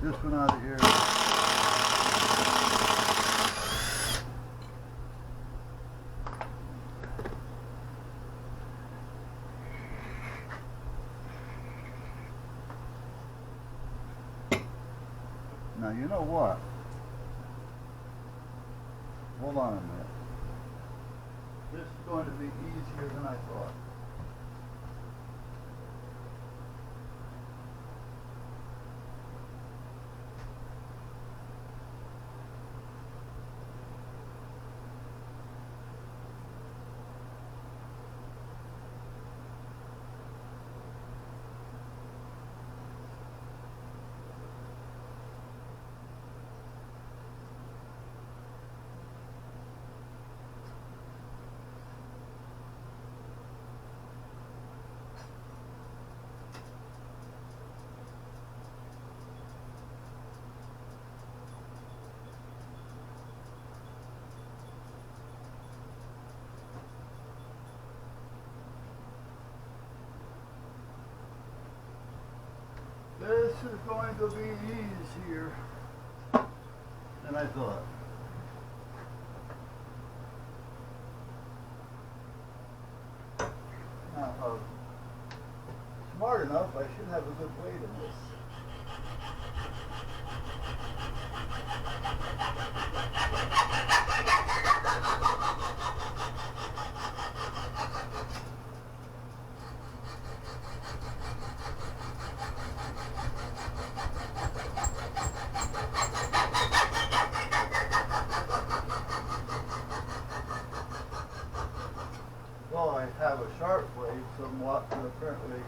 this one out of here. Now you know what? Hold on a minute. This is going to be easier than I thought. This is going to be easier than I thought. Now, if I was smart enough, I should have a good weight in this. Well, I have a sharp blade somewhat, but apparently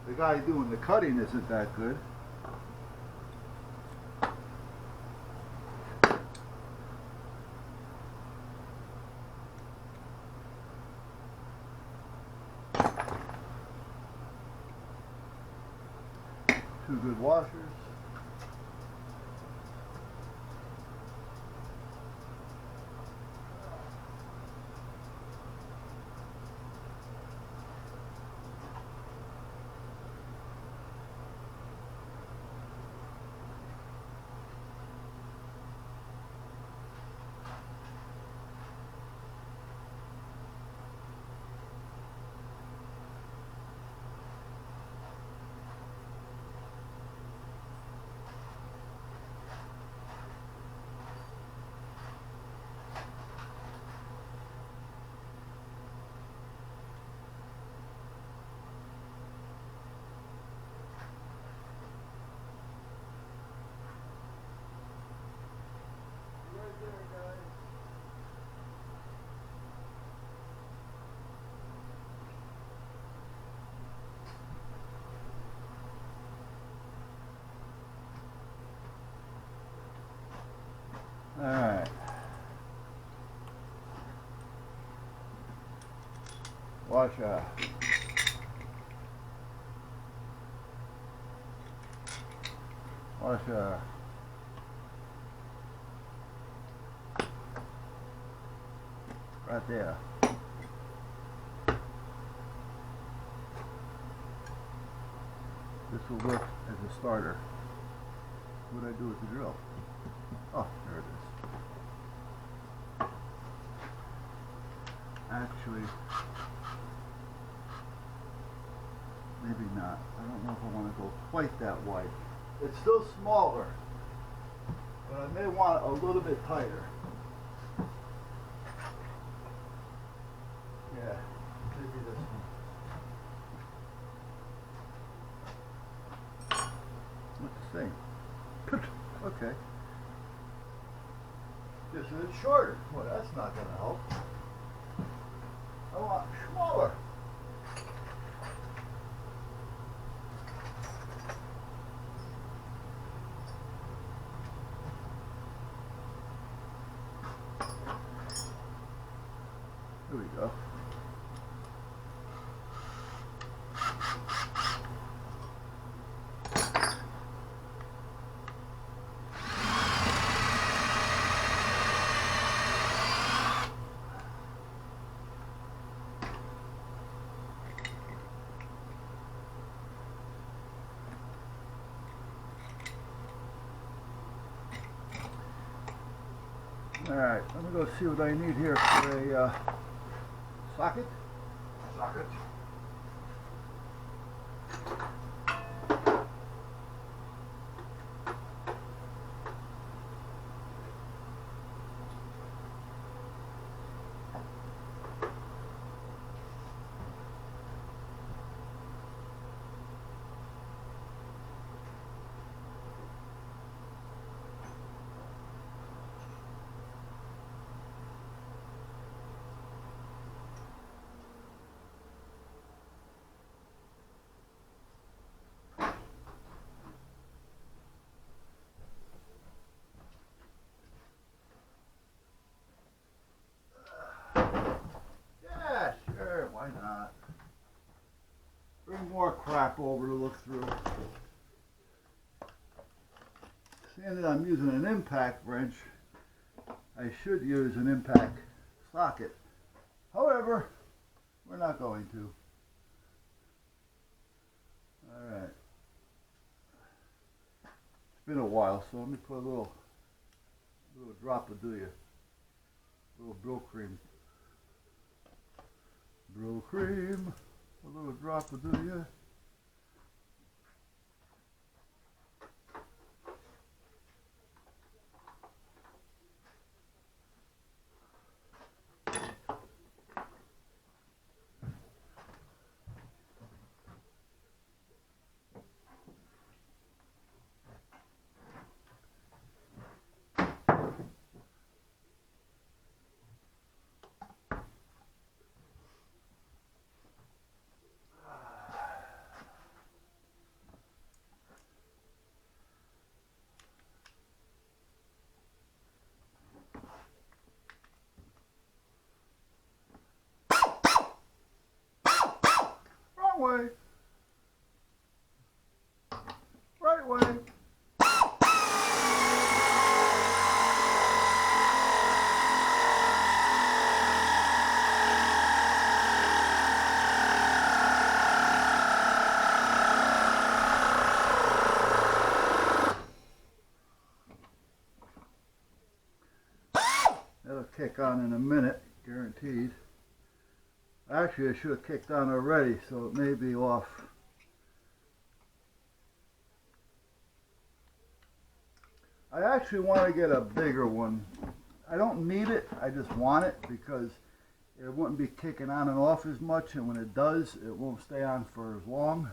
the guy doing the cutting isn't that good. Two good washers. All right. Washer. Washer. Right there. This will work as a starter. What do I do with the drill? Oh, there it is. Actually, maybe not. I don't know if I want to go quite that wide. It's still smaller, but I may want it a little bit tighter. Yeah, maybe this one. What's the thing? Okay. Just a bit shorter. Well, that's not going to help. I want smaller. Here we go. Alright, let me go see what I need here for a socket. Socket. Yeah, sure, why not? Bring more crap over to look through. Seeing that I'm using an impact wrench, I should use an impact socket. However, we're not going to. Alright. It's been a while, so let me put a little drop of do you. A little Brill cream. Brill cream. A little drop of do you. Wrong way. Right way. That'll kick on in a minute, guaranteed. Actually, I should have kicked on already, so it may be off. I actually want to get a bigger one. I don't need it, I just want it because it wouldn't be kicking on and off as much, and when it does, it won't stay on for as long.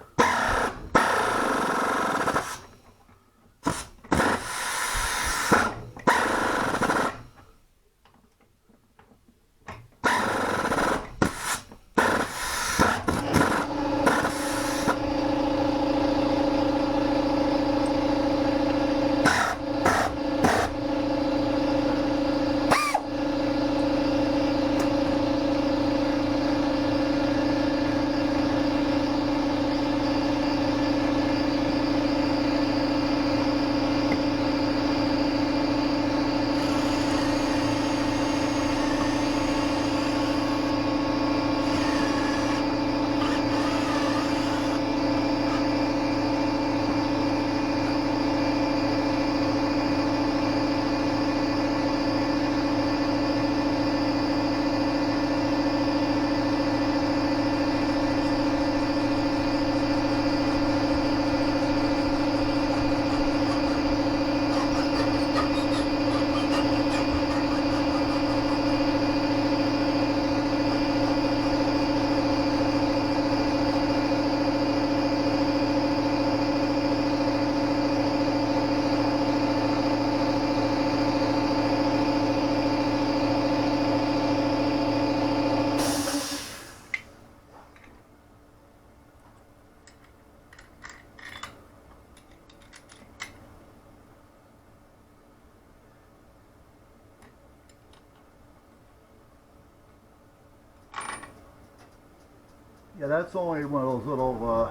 Yeah, that's only one of those little,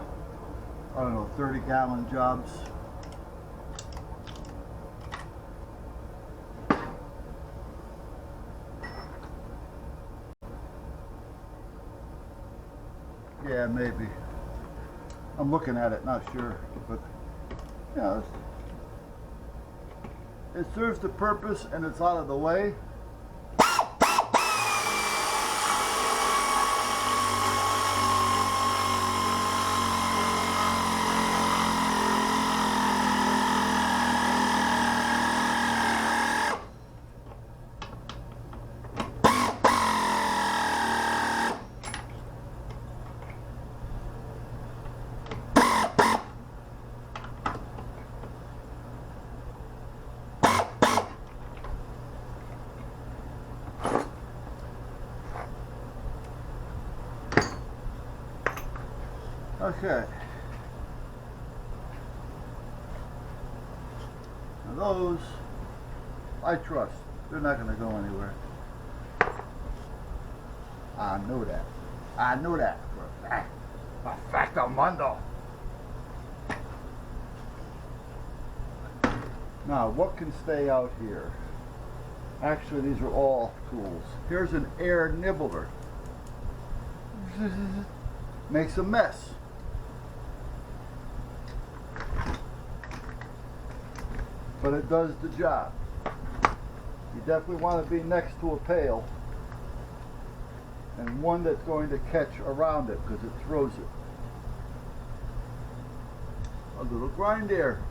I don't know, 30-gallon jobs. Yeah, maybe. I'm looking at it, not sure, but yeah, it serves the purpose and it's out of the way. Okay. Now those, I trust. They're not going to go anywhere. I know that. I know that for a fact. Perfecto mundo. Now, what can stay out here? Actually, these are all tools. Here's an air nibbler. Makes a mess. But it does the job. You definitely want to be next to a pail and one that's going to catch around it because it throws it. A little grinder.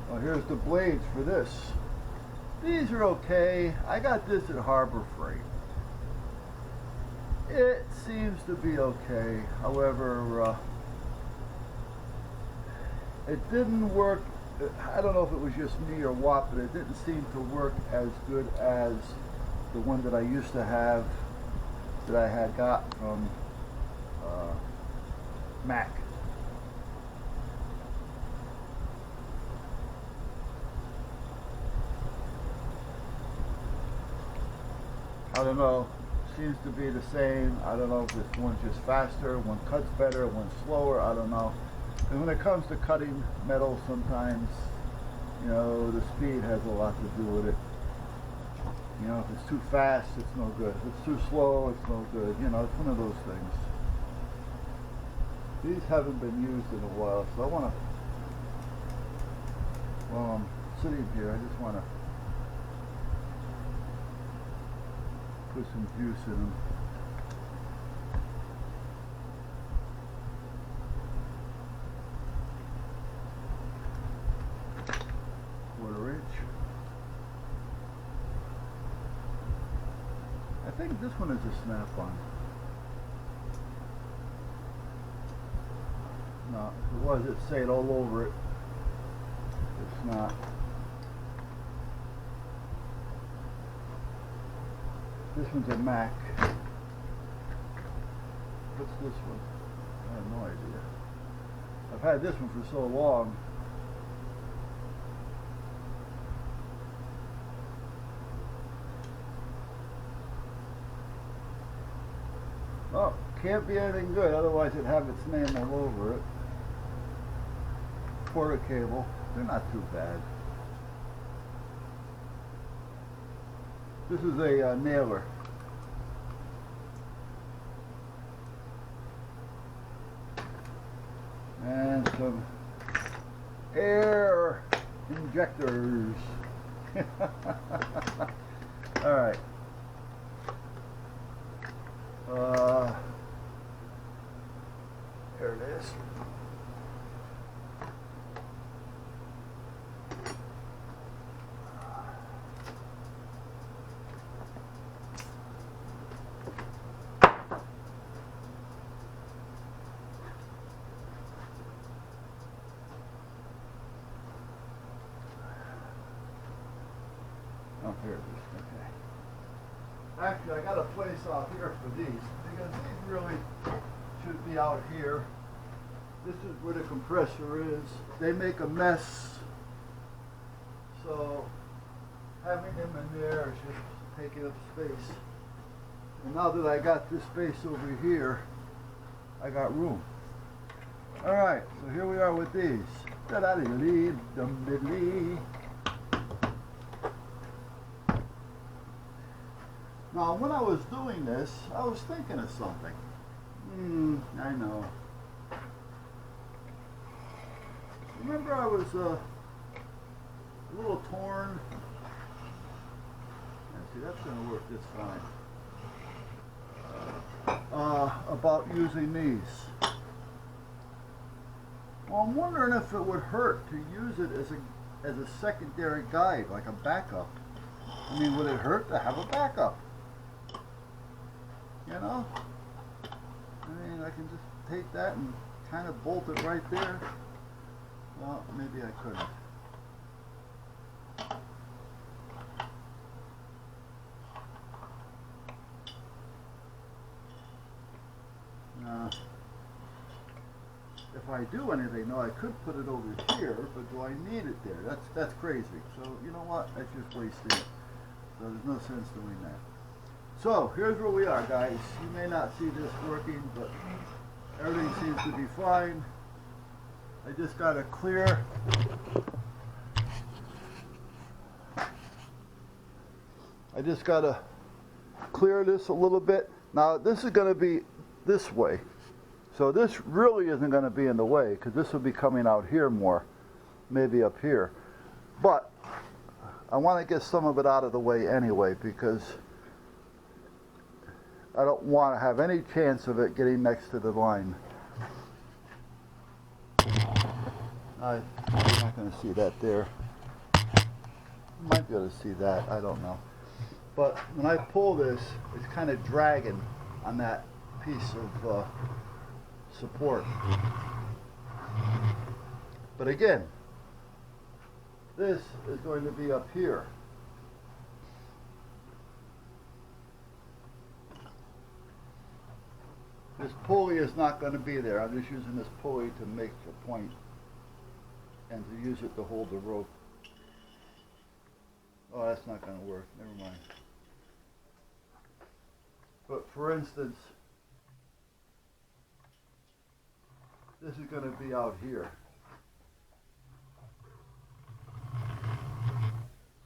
Well, here's the blades for this. These are okay. I got this at Harbor Freight. It seems to be okay. However, it didn't work. I don't know if it was just me or what, but it didn't seem to work as good as the one that I used to have, that I had got from Mac. I don't know. Seems to be the same. I don't know if this one's just faster, one cuts better, one's slower. I don't know. And when it comes to cutting metal, sometimes, you know, the speed has a lot to do with it. You know, if it's too fast, it's no good. If it's too slow, it's no good. You know, it's one of those things. These haven't been used in a while, so I want to, while I'm sitting here, I just want to put some juice in them. Quarter inch. I think this one is a snap-on. No, if it was, it'd say it all over it. It's not. This one's a Mac. What's this one? I have no idea. I've had this one for so long. Oh, can't be anything good, otherwise it'd have its name all over it. Quarter cable, they're not too bad. This is a nailer. And some air injectors. Alright. There it is. Oh, here it is. Okay. Actually, I got a place out here for these because these really should be out here. This is where the compressor is. They make a mess, so having them in there is just taking up space. And now that I got this space over here, I got room. All right, so here we are with these. Now, when I was doing this, I was thinking of something. I know. Remember, I was a little torn. See, that's going to work just fine. About using these. Well, I'm wondering if it would hurt to use it as a secondary guide, like a backup. I mean, would it hurt to have a backup? You know? I mean, I can just take that and kind of bolt it right there. Well, maybe I couldn't. if I do anything, no, I could put it over here, but do I need it there? That's crazy. So you know what? That's just wasting it. So there's no sense doing that. So here's where we are, guys. You may not see this working, but everything seems to be fine. I just got to clear. I just got to clear this a little bit. Now this is going to be this way. So this really isn't going to be in the way because this will be coming out here more, maybe up here. But I want to get some of it out of the way anyway because I don't want to have any chance of it getting next to the line. You're not going to see that there. You might be able to see that, I don't know. But when I pull this, it's kind of dragging on that piece of support. But again, this is going to be up here. This pulley is not going to be there. I'm just using this pulley to make a point and to use it to hold the rope. Oh, that's not going to work. Never mind. But for instance, this is going to be out here.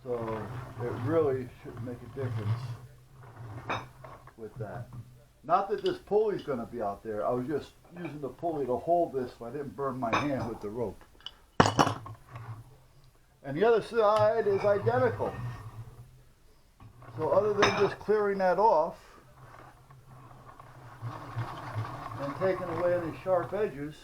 So it really should make a difference with that. Not that this pulley's going to be out there. I was just using the pulley to hold this so I didn't burn my hand with the rope. And the other side is identical. So other than just clearing that off and taking away any sharp edges,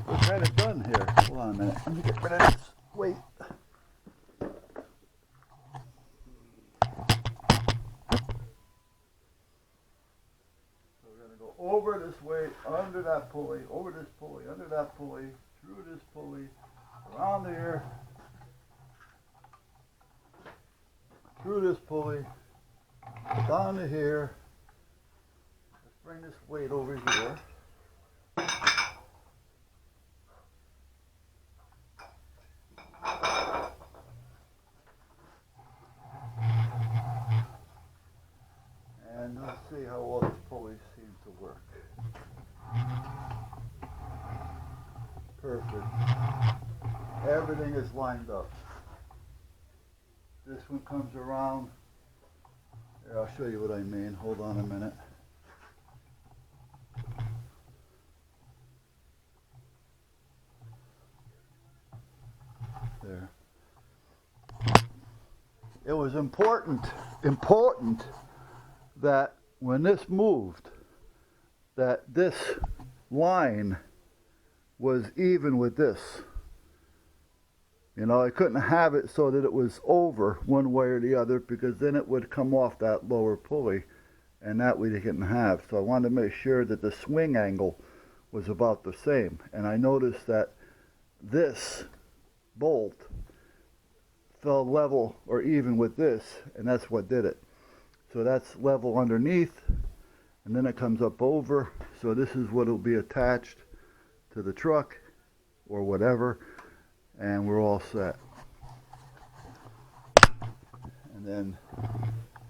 we're kind of done here. Hold on a minute. Let me get rid of this weight. Over this way, under that pulley, over this pulley, under that pulley, through this pulley, around here, through this pulley, down to here. Let's bring this weight over here. And let's see how all these pulleys seem to work. Perfect. Everything is lined up. This one comes around. Here, I'll show you what I mean. Hold on a minute. There. It was important that when this moved, that this line was even with this. You know, I couldn't have it so that it was over one way or the other because then it would come off that lower pulley and that we didn't have. So I wanted to make sure that the swing angle was about the same. And I noticed that this bolt fell level or even with this, and that's what did it. So that's level underneath, and then it comes up over. So this is what will be attached to the truck or whatever, and we're all set. And then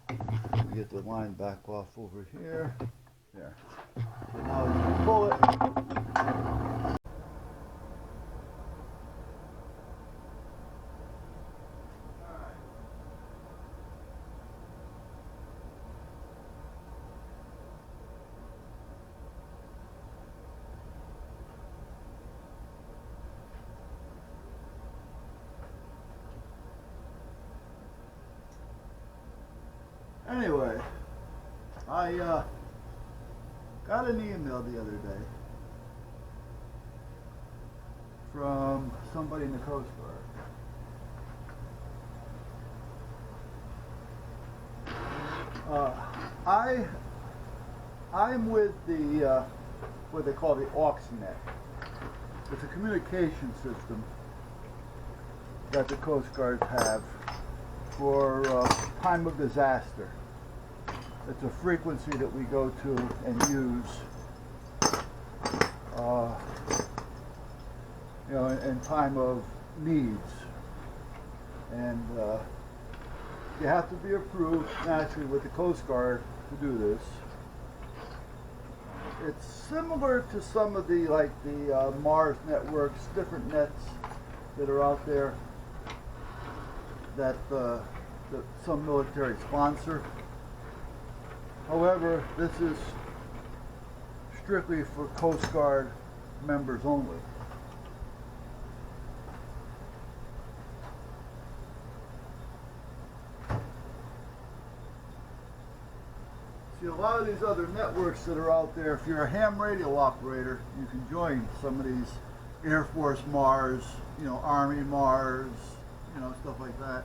we get the line back off over here. There. So now we can pull it. Anyway, I got an email the other day from somebody in the Coast Guard. I'm with the what they call the AUXNet. It's a communication system that the Coast Guards have for time of disaster. It's a frequency that we go to and use, uh, in time of needs. And you have to be approved naturally with the Coast Guard to do this. It's similar to some of the Mars networks, different nets that are out there that some military sponsor. However, this is strictly for Coast Guard members only. See, a lot of these other networks that are out there, if you're a ham radio operator, you can join some of these Air Force Mars, Army Mars, stuff like that.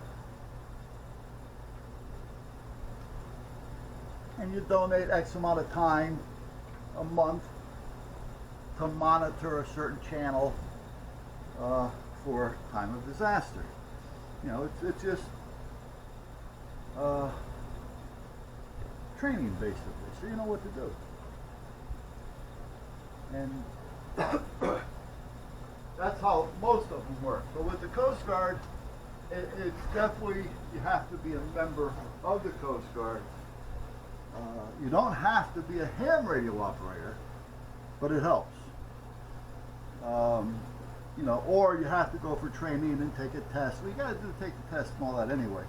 And you donate X amount of time a month to monitor a certain channel for time of disaster. It's just training basically, so you know what to do. And that's how most of them work. But with the Coast Guard, it's definitely, you have to be a member of the Coast Guard. You don't have to be a ham radio operator, but it helps. Or you have to go for training and take a test. Well, you got to take the test and all that anyway.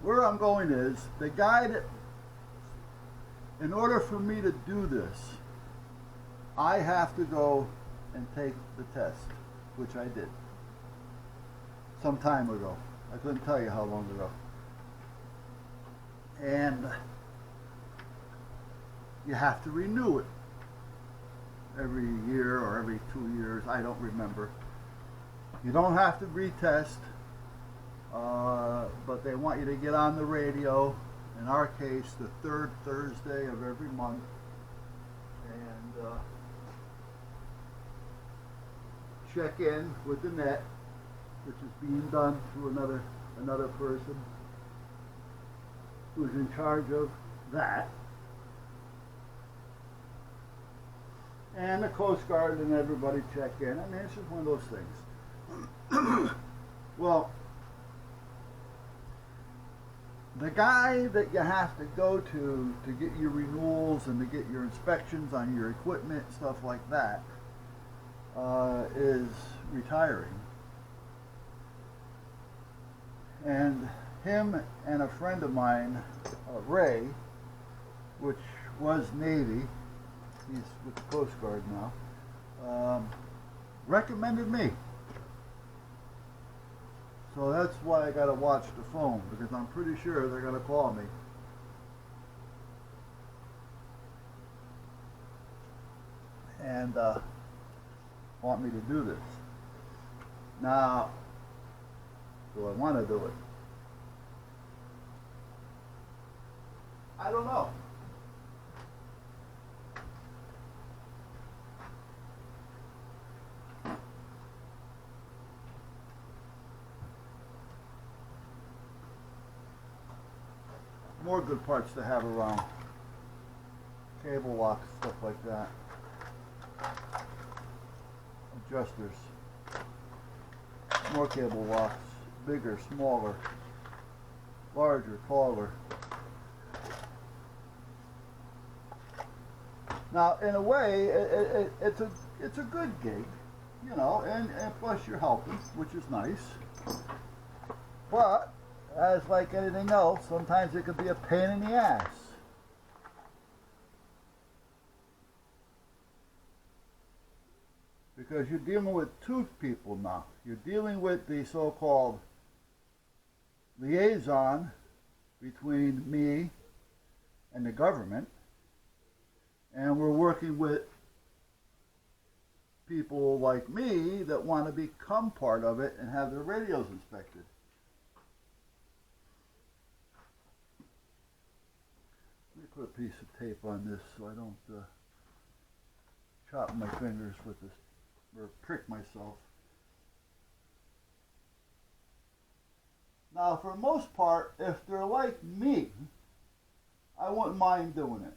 Where I'm going is, the guy that, in order for me to do this, I have to go and take the test, which I did some time ago. I couldn't tell you how long ago. And you have to renew it every year or every 2 years. I don't remember. You don't have to retest, but they want you to get on the radio, in our case, the third Thursday of every month, and check in with the net, which is being done through another person who's in charge of that, and the Coast Guard and everybody check in. I mean, it's just one of those things. Well, the guy that you have to go to get your renewals and to get your inspections on your equipment, stuff like that, is retiring. And him and a friend of mine, Ray, which was Navy, he's with the Coast Guard now, recommended me. So that's why I got to watch the phone, because I'm pretty sure they're going to call me. And want me to do this. Now, do I want to do it? I don't know. More good parts to have around. Cable locks, stuff like that. Adjusters. More cable locks. Bigger, smaller, larger, taller. Now, in a way, it's a good gig, and plus you're helping, which is nice. But as like anything else, sometimes it could be a pain in the ass. Because you're dealing with two people now. You're dealing with the so-called liaison between me and the government, and we're working with people like me that want to become part of it and have their radios inspected. Let me put a piece of tape on this so I don't chop my fingers with this or prick myself. Now, for the most part, if they're like me, I wouldn't mind doing it.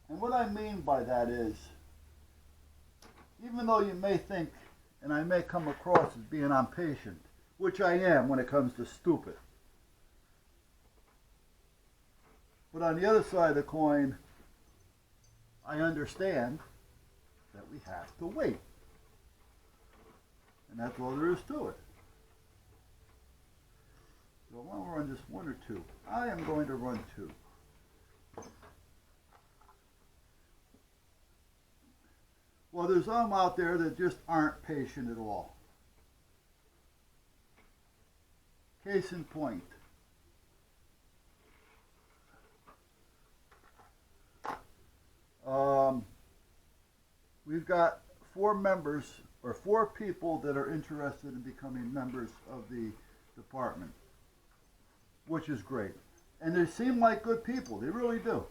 And what I mean by that is, even though you may think, and I may come across as being impatient, which I am when it comes to stupid. But on the other side of the coin, I understand that we have to wait. And that's all there is to it. So I want to run just one or two. I am going to run two. Well, there's some out there that just aren't patient at all. Case in point. We've got 4 members, or 4 people that are interested in becoming members of the department, which is great. And they seem like good people. They really do.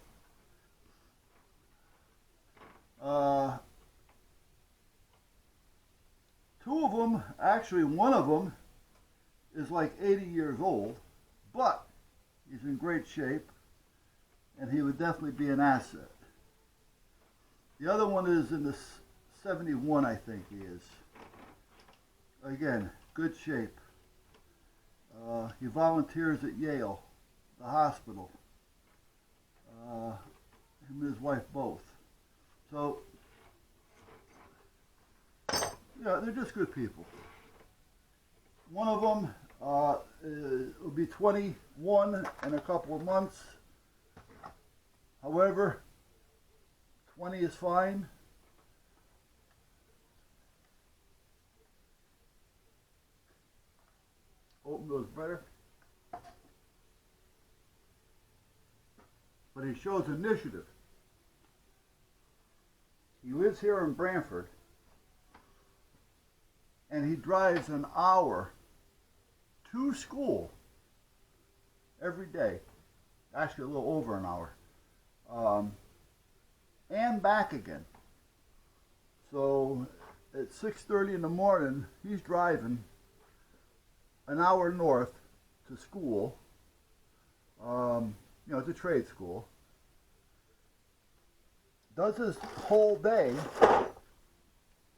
Two of them, actually one of them, is like 80 years old, but he's in great shape, and he would definitely be an asset. The other one is in the 71, I think he is. Again, good shape. He volunteers at Yale, the hospital. Him and his wife both. So, yeah, they're just good people. One of them will be 21 in a couple of months. However, 20 is fine. Oatmeal is better. But he shows initiative. He lives here in Branford, and he drives an hour to school every day. Actually, a little over an hour. And back again. So at 6:30 in the morning, he's driving an hour north to school. It's a trade school. Does his whole day,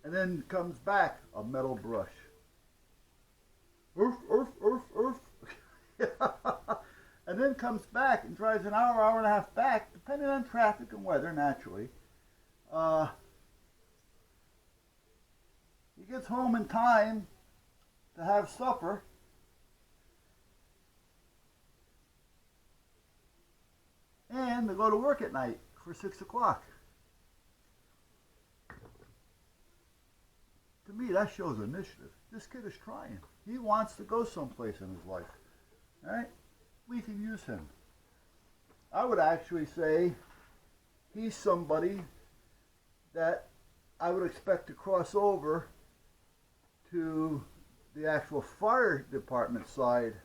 and then comes back a metal brush. Oof, oof, oof, oof. And then comes back and drives an hour, hour and a half back, depending on traffic and weather, naturally. He gets home in time to have supper. And to go to work at night for 6 o'clock. To me, that shows initiative. This kid is trying. He wants to go someplace in his life. All right? We can use him. I would actually say he's somebody that I would expect to cross over to the actual fire department side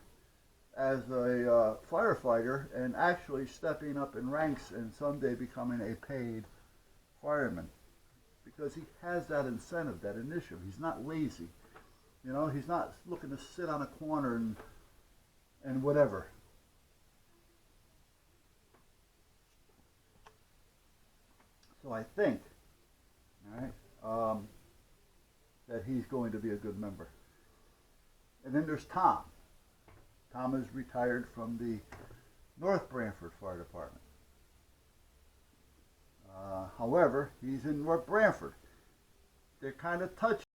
as a firefighter and actually stepping up in ranks and someday becoming a paid fireman. Because he has that incentive, that initiative. He's not lazy. He's not looking to sit on a corner and whatever. So I think, all right, that he's going to be a good member. And then there's Tom. Tom is retired from the North Branford Fire Department. However, he's in North Branford. They're kind of touchy.